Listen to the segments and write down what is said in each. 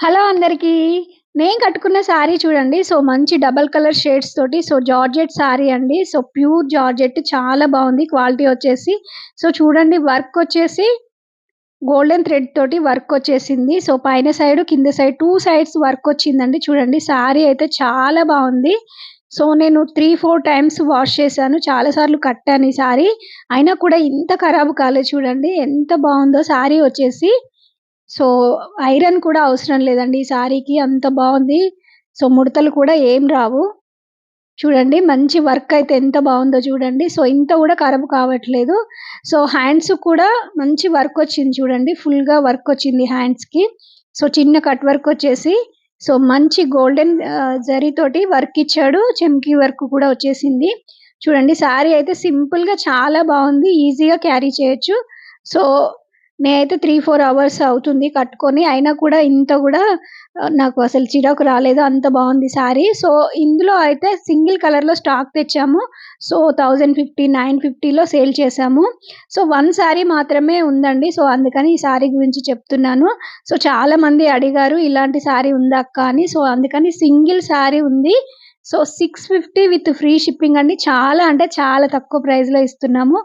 Hello అందరికీ. నేను కట్టుకున్న శారీ చూడండి. మంచి డబుల్ కలర్ షేడ్స్ తోటి జార్జెట్ శారీ అండి. ప్యూర్ జార్జెట్ చాలా బావుంది క్వాలిటీ వచ్చేసి. చూడండి వర్క్ వచ్చేసి గోల్డెన్ థ్రెడ్ తోటి వర్క్ వచ్చేసింది. పైన సైడ్, కింద సైడ్ 2 సైడ్స్ వర్క్ వచ్చిందండి. చూడండి శారీ అయితే చాలా బావుంది. నేను 3, 4 టైమ్స్ వాష్ చేశాను. చాలా సార్లు కట్టాను ఈ శారీ. అయినా కూడా ఇంత ఖరాబు కాలేదు చూడండి. ఎంత బావుందో శారీ వచ్చేసి. సో, ఐరన్ కూడా అవసరం లేదండి ఈ శారీకి. అంత బావుంది. ముడతలు కూడా ఏం రావు. చూడండి మంచి వర్క్ అయితే ఎంత బావుందో చూడండి. ఇంత కూడా ఖరాబు కావట్లేదు. హ్యాండ్స్ కూడా మంచి వర్క్ వచ్చింది చూడండి. ఫుల్‌గా వర్క్ వచ్చింది హ్యాండ్స్‌కి. చిన్న కట్ వర్క్ వచ్చేసి మంచి గోల్డెన్ జరీతోటి వర్క్ ఇచ్చాడు. చెమ్కీ వర్క్ కూడా వచ్చేసింది. చూడండి శారీ అయితే సింపుల్‌గా చాలా బావుంది. ఈజీగా క్యారీ చేయొచ్చు. సో, నేనైతే 3, 4 అవర్స్ అవుతుంది కట్టుకొని. అయినా కూడా ఇంత గూడా నాకు అసలు చిరాకు రాలేదు. అంత బావుంది శారీ. ఇందులో అయితే సింగిల్ కలర్‌లో స్టాక్ తెచ్చాము. 1050, 950లో సేల్ చేశాము. 1 శారీ మాత్రమే ఉందండి. అందుకని ఈ శారీ గురించి చెప్తున్నాను. చాలామంది అడిగారు ఇలాంటి శారీ ఉందా అక్క అని. అందుకని సింగిల్ శారీ ఉంది. 650 విత్ ఫ్రీ షిప్పింగ్ అండి. చాలా అంటే చాలా తక్కువ ప్రైస్‌లో ఇస్తున్నాము.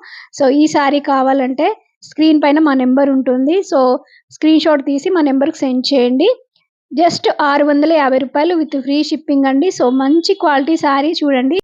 ఈ శారీ కావాలంటే స్క్రీన్ పైన మా నంబర్ ఉంటుంది. స్క్రీన్‌షాట్ తీసి మా నంబర్‌కి సెండ్ చేయండి. జస్ట్ రూ. 650 విత్ ఫ్రీ షిప్పింగ్ అండి. మంచి క్వాలిటీ శారీ చూడండి.